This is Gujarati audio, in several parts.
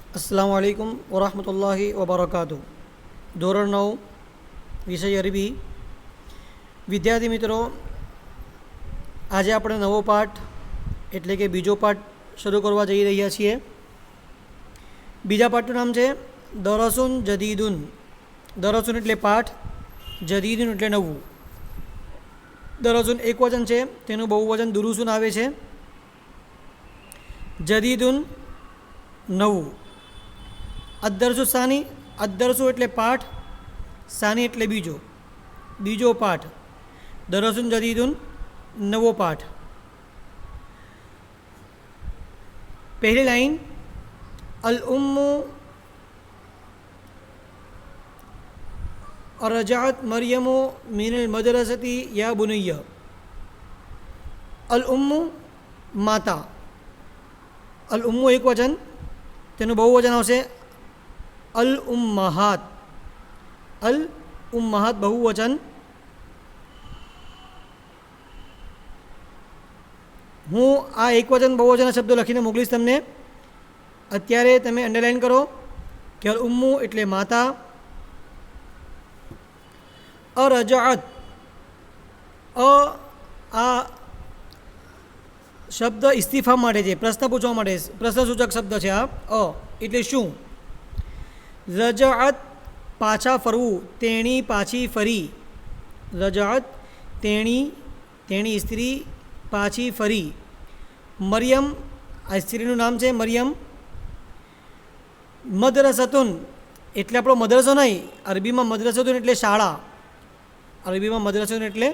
अस्सलामु अलैकुम वरहमतुल्लाहि वबरकातुहू। ધોરણ 9 વિષય અરબી. વિદ્યાર્થી મિત્રો, આજે આપણે નવો પાઠ એટલે કે બીજો પાઠ શરૂ કરવા જઈ રહ્યા છીએ. બીજા પાઠનું નામ છે દરસુન જદીદુન. દરસુન એટલે પાઠ, જદીદુન એટલે નવું. દરસુન એક વચન છે, તેનું બહુવચન દુરુસુન આવે છે. જદીદુન નવું. અદ્દરસુ સાની. અદ્દરસુ એટલે પાઠ, સાની એટલે બીજો, બીજો પાઠ. દરસુન જદીદુન નવો પાઠ. પહેલી લાઈન, અલ ઉમ્મુ રજાત મરિયમુ મિનલ મદરસતી યા બુનૈયા. અલ ઉમ્મુ માતા. અલ ઉમ્મુ એક વચન, તેનું બહુવચન આવશે અલ ઉમ્મહાત. અલ ઉમ્મહાત બહુવચન. હું આ એક વચન બહુવચન શબ્દો લખીને મોકલીશ તમને. અત્યારે તમે અંડરલાઇન કરો કે અલ ઉમ્મુ એટલે માતા. અરજાત, આ શબ્દ ઇસ્તીફામ માટે છે, પ્રશ્ન પૂછવા માટે, પ્રશ્નસૂચક શબ્દ છે. આ એટલે શું? રજાત પાછા ફરવું, તેણી પાછી ફરી. રજાત તેણી, તેણી સ્ત્રી પાછી ફરી. મરિયમ આ સ્ત્રીનું નામ છે મરિયમ. મદરસતુન એટલે આપણો મદરસો નહીં, અરબીમાં મદરસતુન એટલે શાળા. અરબીમાં મદરસતુન એટલે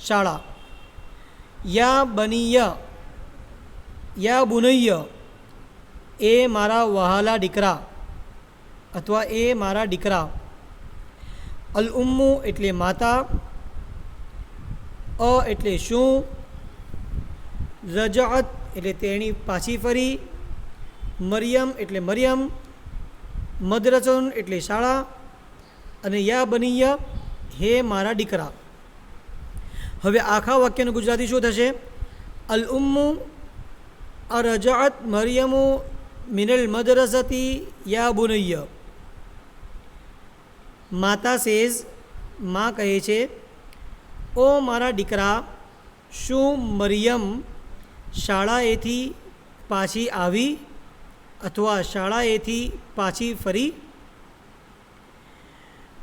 શાળા. યા બનીય, યા બુનૈય એ મારા વહાલા દીકરા અથવા એ મારા દીકરા. અલ ઉમ્મુ એટલે માતા. એટલે શું? રજાત એટલે તેણી પાછી ફરી. મરિયમ એટલે મરિયમ. મદરસુન એટલે શાળા. અને યા બનીય હે મારા દીકરા. હવે આખા વાક્યનું ગુજરાતી શું થશે? અલ ઉમ્મુ રજાત મરિયમુ મિનલ મદરસતી યા બુનૈયા. માતા સેઝ, માં કહે છે, ઓ મારા દીકરા, શું મરિયમ શાળાએથી પાછી આવી અથવા શાળાએથી પાછી ફરી?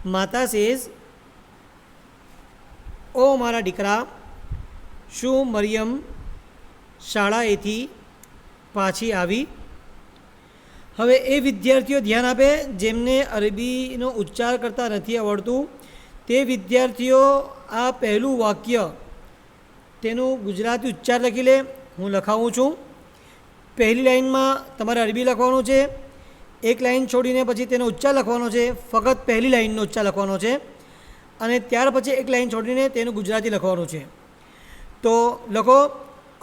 માતા સેઝ, ઓ મારા દીકરા, શું મરિયમ શાળાએથી પાછી આવી? હવે એ વિદ્યાર્થીઓ ધ્યાન આપે જેમને અરબીનો ઉચ્ચાર કરતા નથી આવડતું. તે વિદ્યાર્થીઓ આ પહેલું વાક્ય તેનું ગુજરાતી ઉચ્ચાર લખી લે. હું લખાવું છું. પહેલી લાઈનમાં તમારે અરબી લખવાનું છે. એક લાઈન છોડીને પછી તેનો ઉચ્ચાર લખવાનો છે. ફક્ત પહેલી લાઈનનો ઉચ્ચાર લખવાનો છે અને ત્યાર પછી એક લાઈન છોડીને તેનું ગુજરાતી લખવાનું છે. તો લખો,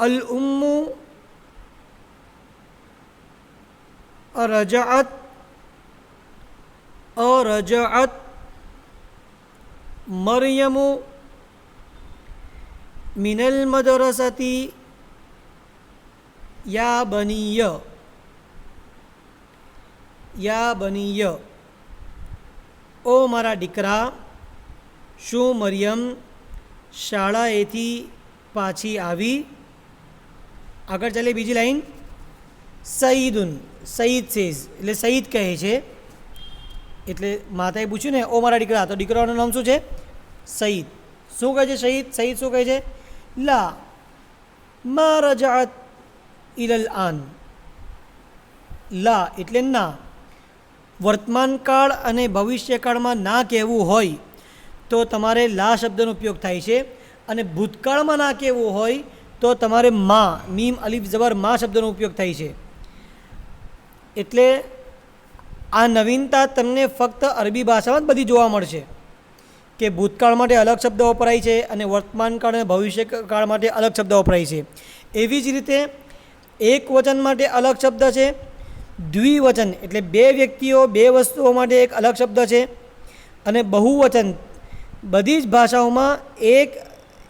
અલ ઉમ્મુ રજાત રજાત મરિયમુ મિનલ મદરસતી યા બનીય. યા બનીય ઓ મારા દીકરા, શું મરિયમ શાળાએથી પાછી આવી? આગળ ચાલે બીજી લાઈન, સઈદુન. સઈદ સેઝ એટલે સઈદ કહે છે. એટલે માતાએ પૂછ્યું ને ઓ મારા દીકરા, તો દીકરાનું નામ શું છે? સઈદ. શું કહે છે સઈદ? સઈદ શું કહે છે? લા મા રજાત ઇલલ આન. લા એટલે ના. વર્તમાનકાળ અને ભવિષ્યકાળમાં ના કહેવું હોય તો તમારે લા શબ્દનો ઉપયોગ થાય છે. અને ભૂતકાળમાં ના કહેવું હોય તો તમારે મા, મીમ અલીફ ઝબર મા શબ્દનો ઉપયોગ થાય છે. એટલે આ નવીનતા તમને ફક્ત અરબી ભાષામાં જ બધી જોવા મળશે કે ભૂતકાળ માટે અલગ શબ્દ વપરાય છે અને વર્તમાનકાળ અને ભવિષ્યકાળ માટે અલગ શબ્દ વપરાય છે. એવી જ રીતે એક વચન માટે અલગ શબ્દ છે. દ્વિવચન એટલે બે વ્યક્તિઓ, બે વસ્તુઓ માટે એક અલગ શબ્દ છે. અને બહુવચન બધી જ ભાષાઓમાં એક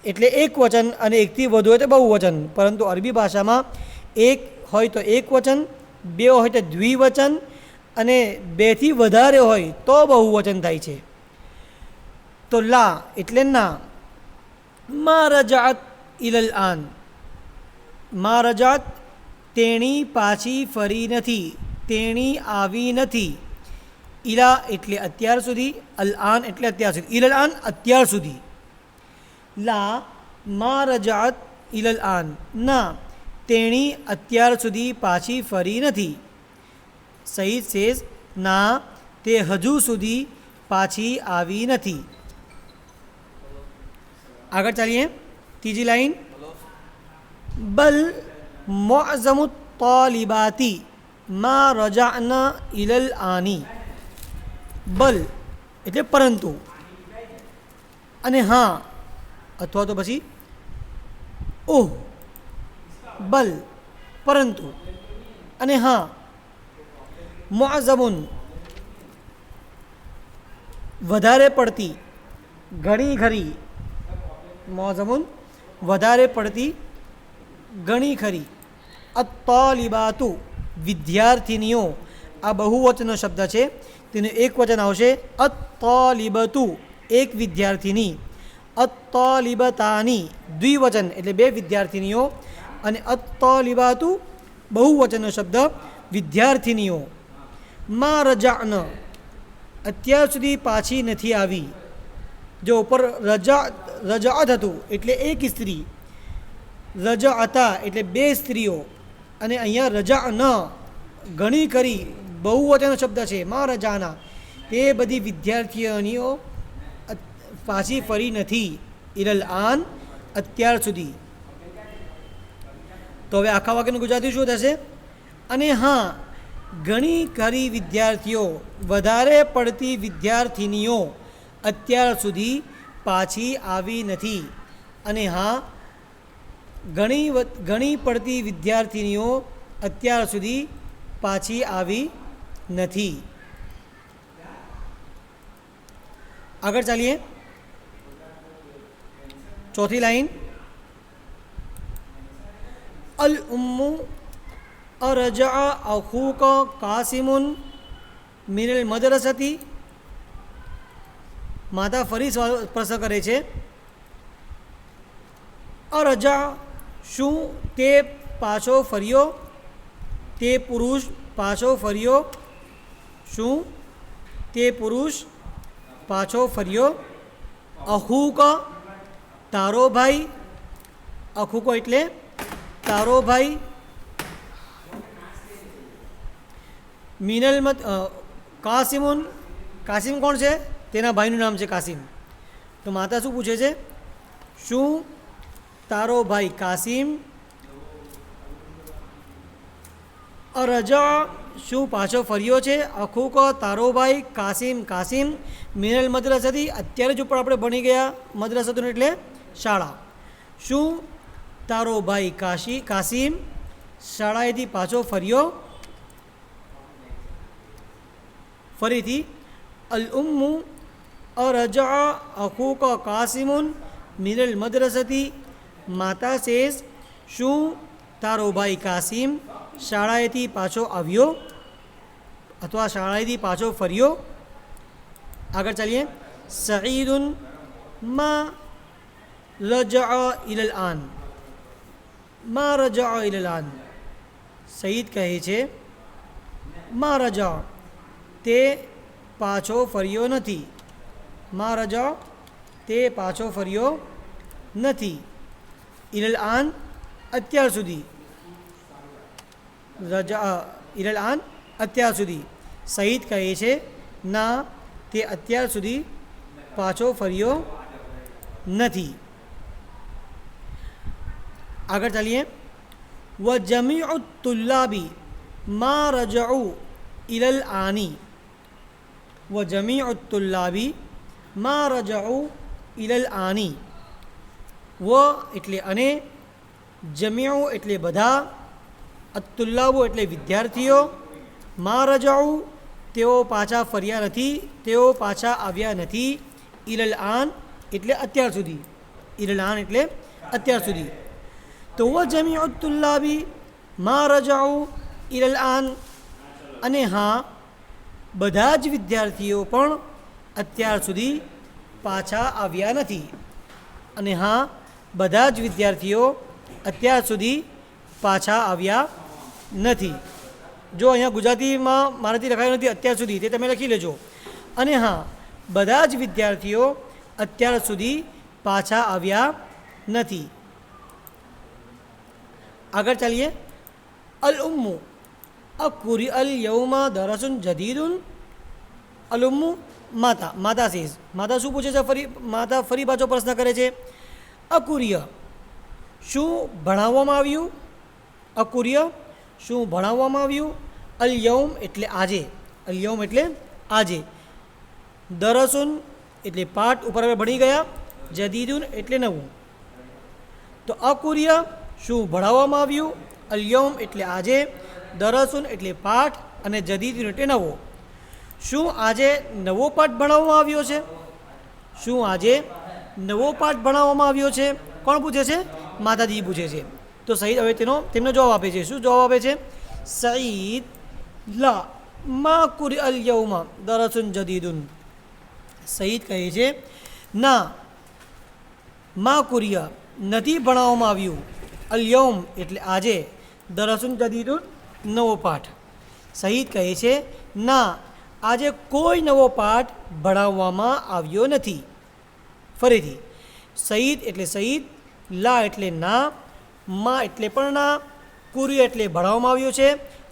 એટલે એક વચન અને એકથી વધુ હોય તો બહુવચન. પરંતુ અરબી ભાષામાં એક હોય તો એક વચન, બે હોય તો દ્વિવચન અને બેથી વધારે હોય તો બહુવચન થાય છે. તો લા એટલે ના. મા રજાત ઇલલ આન, મા રજાત તેણી પાછી ફરી નથી, તેણી આવી નથી. ઇલા એટલે અત્યાર સુધી, અલ આન એટલે અત્યાર સુધી, ઇલલ આન અત્યાર સુધી. લા મા રજાત ઇલલ આન, ના તેણી અત્યાર સુધી પાછી ફરી નથી. સહીદ સેઝ ના તે હજુ સુધી પાછી આવી નથી. આગળ ચાલીએ. ત્રીજી લાઈન, બલ મુઅઝમુ તાલિબાતી મા રજાના ઇલલ આની. બલ એટલે પરંતુ, અને હા અથવા તો પછી ઓહ. બલ પરંતુ, અને હા. મુઅઝમુન વધારે પડતી, ઘણી ખરી. મુઅઝમુન વધારે પડતી, ઘણી ખરી. અત્તાલિબાતુ વિદ્યાર્થિનીઓ, આ બહુવચનનો શબ્દ છે, તેનું એક વચન આવશે અત્તાલિબતુ એક વિદ્યાર્થિની. અત્તાલિબતાની દ્વિવચન એટલે બે વિદ્યાર્થિનીઓ, અને અત્તાલિબાતુ બહુવચનનો શબ્દ વિદ્યાર્થિનીઓ. મા રજાન અત્યાર સુધી પાછી નથી આવી. જો ઉપર રજાઅત હતું એટલે એક સ્ત્રી, રજાઅતા એટલે બે સ્ત્રીઓ, અને અહીંયા રજા ન ઘણી કરી બહુવચનનો શબ્દ છે મા રજાના, તે બધી વિદ્યાર્થીનીઓ પાછી ફરી નથી. ઇલલ આન અત્યાર સુધી. તો હવે આખા વાક્યનું ગુજરાતી શું થશે? અને હા ઘણી ખરી વિદ્યાર્થીઓ, વધારે પડતી વિદ્યાર્થિનીઓ અત્યાર સુધી પાછી આવી નથી. અને હા ઘણી પડતી વિદ્યાર્થિનીઓ અત્યાર સુધી પાછી આવી નથી. આગળ ચાલીએ. ચોથી લાઈન, અલ ઉમ્મુ અરજા અખૂક કાસિમુન મિનલ મદરસતી. માતા ફરી પ્રશ્ન કરે છે, અરજા શું તે પાછો ફર્યો, તે પુરુષ પાછો ફર્યો, શું તે પુરુષ પાછો ફર્યો. અખૂક તારો ભાઈ, અખૂકો એટલે તારો ભાઈ. મિનલ મત કાસિમુન, કાસિમ કોણ છે? તેના ભાઈનું નામ છે કાસિમ. તો માતા શું પૂછે છે? શું તારો ભાઈ કાસિમ અરજા શું પાછો ફર્યો છે, અખૂક તારો ભાઈ, કાસિમ કાસિમ મિનલ મદ્રસતી અત્યારે જ ઉપર આપણે ભણી ગયા, મદ્રસતું એટલે શાળા. શું તારો ભાઈ કાસિમ શાળાએથી પાછો ફર્યો. ફરીથી, અલ ઉમ્મુ અરજા અખૂક કાસિમુન મિનલ મદ્રસતી. માતા સેઝ શું તારો ભાઈ કાસિમ શાળાએથી પાછો આવ્યો અથવા શાળાએથી પાછો ફર્યો. આગળ ચાલીએ. સઈદુન મા રજા ઇલલ આન, મા રજા ઇલલ આન. સઈદ કહે છે મા રજા તે પાછો ફર્યો નથી. મા રજા તે પાછો ફર્યો નથી. ઇલલ આન અત્યાર સુધી, રજા ઇલલ આન અત્યાર સુધી. સઈદ કહે છે ના તે અત્યાર સુધી પાછો ફર્યો નથી. આગળ ચાલીએ. વ જમીઉ તુલ્લાબી મા રજઉ ઇલલ આની. વ જમીઉ તુલ્લાબી મા રજઉ ઇલલ આની. વ એટલે અને, જમીઉ એટલે બધા, અતુલ્લાબુ એટલે વિદ્યાર્થીઓ, મા રજાઉ તેઓ પાછા ફર્યા નથી, તેઓ પાછા આવ્યા નથી. ઇલલ આન એટલે અત્યાર સુધી, ઇલલ આન એટલે અત્યાર સુધી. તો વ જમીઉ તુલ્લાબી મા રજાઉ ઇલલ આન, અને હા બધા જ વિદ્યાર્થીઓ પણ અત્યાર સુધી પાછા આવ્યા નથી. અને હા, બધા જ વિદ્યાર્થીઓ અત્યાર સુધી પાછા આવ્યા નથી. જો અહીંયા ગુજરાતીમાં મારાથી લખાયું નથી અત્યાર સુધી, તે તમે લખી લેજો. અને હા, બધા જ વિદ્યાર્થીઓ અત્યાર સુધી પાછા આવ્યા નથી. આગળ ચાલીએ. અલ ઉમ્મુ અકુરી અલ યૌમા દરસુન જદીદુન. અલ ઉમ્મુ માતા. માતા સેઝ, માતા શું પૂછે છે? માતા ફરી પાછો પ્રશ્ન કરે છે. અકુર્ય શું ભણાવવામાં આવ્યું? અકુર્ય શું ભણાવવામાં આવ્યું? અલ યૌમ એટલે આજે. અલ યૌમ એટલે આજે. દરસુન એટલે પાઠ ઉપર આપણે ભણી ગયા. જદીદુન એટલે નવું. તો અકુર્ય શું ભણાવવામાં આવ્યું? અલ યૌમ એટલે આજે, દરસુન એટલે પાઠ અને જદીદુન એટલે નવો. શું આજે નવો પાઠ ભણાવવામાં આવ્યો છે? શું આજે નવો પાઠ ભણાવવામાં આવ્યો છે? કોણ પૂછે છે? માતાજી પૂછે છે. તો સઈદ હવે તેમનો જવાબ આપે છે. શું જવાબ આપે છે? સઈદ લા મા કુરી અલ યૌમા દરસુન જદીદુન. સઈદ કહે છે, ના, મા કુરિયા નથી ભણાવવામાં આવ્યું. અલ યૌમ એટલે આજે, દરસુન જદીદુન નવો પાઠ. સઈદ કહે છે, ના, આજે કોઈ નવો પાઠ ભણાવવામાં આવ્યો નથી. ફરીથી, સઈદ એટલે સઈદ, લા એટલે ના, મા એટલે પણ ના, કુરી એટલે ભણાવવામાં આવ્યો છે,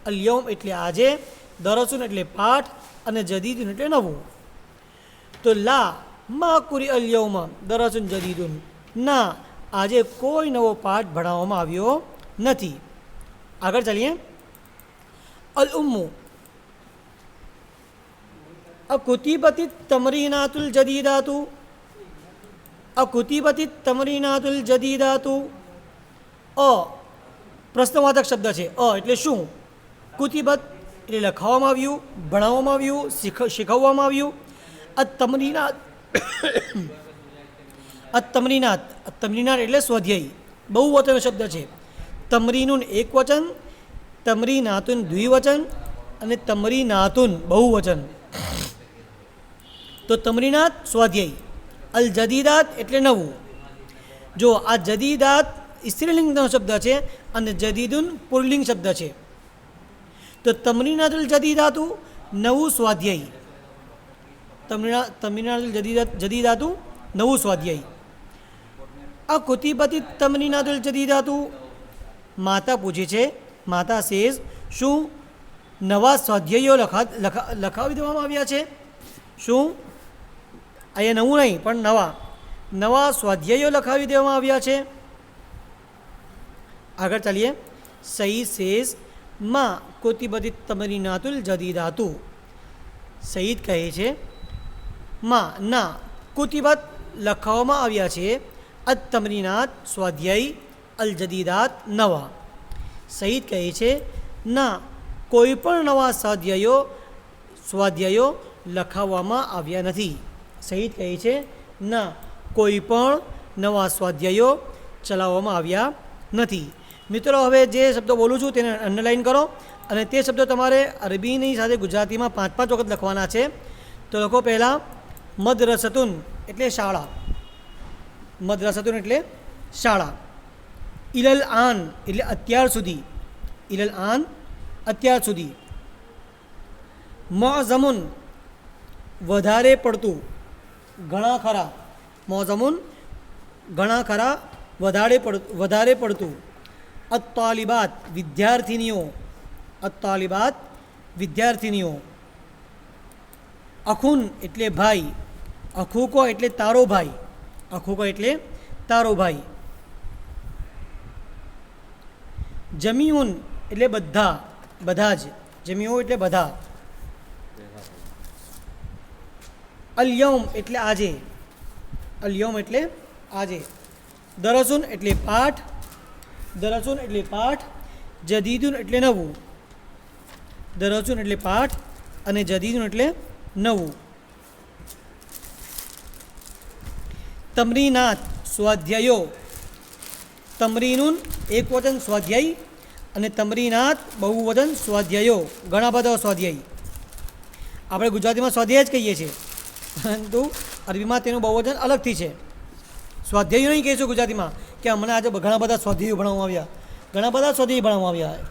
અલ યૌમ એટલે આજે, દરસુન એટલે પાઠ અને જદીદુન એટલે નવું. તો લા મા કુરી અલ યૌમા દરસુન જદીદુન, ના, આજે કોઈ નવો પાઠ ભણાવવામાં આવ્યો નથી. આગળ ચાલીએ. અલ ઉમ્મુ અકુતિબતિ તમરીનાતુલ જદીદાતુ. અકુતિબતિ તમરીનાતુલ જદીદાતુ. અ પ્રશ્નવાચક શબ્દ છે. અ એટલે શું? કુતિબત એટલે લખાવવામાં આવ્યું, ભણાવવામાં આવ્યું, શીખવવામાં આવ્યું. તમરીનાત તમરીનાત તમરીનાત એટલે સ્વાધ્યાય, બહુવચન શબ્દ છે. તમરીનુન એક વચન, તમરીનાતુન દ્વિવચન અને તમરીનાતુન બહુવચન. તો તમરીનાત સ્વાધ્યાય. અલ જદીદાત એટલે નવું. જો આ જદીદાત સ્ત્રીલિંગનો શબ્દ છે અને જદીદુન પુલ્લિંગ શબ્દ છે. તો તમરીનાતુલ જદીદાતુ નવું સ્વાધ્યાય. તમરીનાતુલ જદીદાતુ નવું સ્વાધ્યાય. આ કુતિબતિ તમરીનાતુલ જદીદાતુ. માતા પૂછે છે. માતા સેઝ, શું નવા સ્વાધ્યાયો લખાવી દેવામાં આવ્યા છે? શું અહીંયા નવું નહીં પણ નવા સ્વાધ્યાયો લખાવી દેવામાં આવ્યા છે? આગળ ચાલીએ. સઈ સેઝ માં કુતિબતિ તમરીનાતુલ જદીદાતુ. સઈદ કહે છે, માં ના, કુતિબત લખાવવામાં આવ્યા છે, અત તમરીનાત સ્વાધ્યાય, અલ જદીદાત નવા. સઈદ કહે છે, ના, કોઈ પણ નવા સ્વાધ્યાયો લખાવવામાં આવ્યા નથી. સઈદ કહે છે, ના, કોઈ પણ નવા સ્વાધ્યાયો ચલાવવામાં આવ્યા નથી. મિત્રો, હવે જે શબ્દો બોલું છું તેને અંડરલાઇન કરો અને તે શબ્દો તમારે અરબીની સાથે ગુજરાતીમાં 5-5 વખત લખવાના છે. તો લખો. પહેલાં મદરસતુન એટલે શાળા. મદરસતુન એટલે શાળા. ઇલલ આન એટલે અત્યાર સુધી. ઇલલ આન અત્યાર સુધી. મોઝમુન વધારે પડતું, ઘણા ખરા. મોઝમુન ઘણા ખરા, વધારે પડતું. અત્તાલિબાત વિદ્યાર્થિનીઓ. અત્તાલિબાત વિદ્યાર્થિનીઓ. અખુન એટલે ભાઈ. અખુકો એટલે તારો ભાઈ. અખુકો એટલે તારો ભાઈ. જમીઉન એટલે બધા, બધા જ. જમીઉ એટલે બધા. અલ યૌમ એટલે આજે. અલ યૌમ એટલે આજે. દરસુન એટલે પાઠ. દરસુન એટલે પાઠ. જદીદુન એટલે નવું. દરસુન એટલે પાઠ અને જદીદુન એટલે નવું. તમરીનાત સ્વાધ્યાયો. તમરીનુન એક વચન સ્વાધ્યાય અને તમરીનાત બહુવચન સ્વાધ્યાયો, ઘણા બધા સ્વાધ્યાય. આપણે ગુજરાતીમાં સ્વાધ્યાય જ કહીએ છીએ, પરંતુ અરબીમાં તેનું બહુવચન અલગથી છે. સ્વાધ્યાયો નહીં કહીશું ગુજરાતીમાં કે અમને આજે ઘણા બધા સ્વાધ્યાયો ભણાવવામાં આવ્યા, ઘણા બધા સ્વાધ્યાય ભણાવવામાં આવ્યા.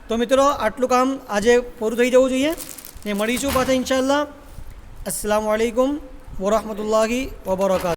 તો મિત્રો આટલું કામ આજે પૂરું થઈ જવું જોઈએ ને મળીશું પાછા ઇન્શાઅલ્લાહ. અસ્સલામુ અલૈકુમ વરહમતુલ્લાહિ વબરકાતુહુ.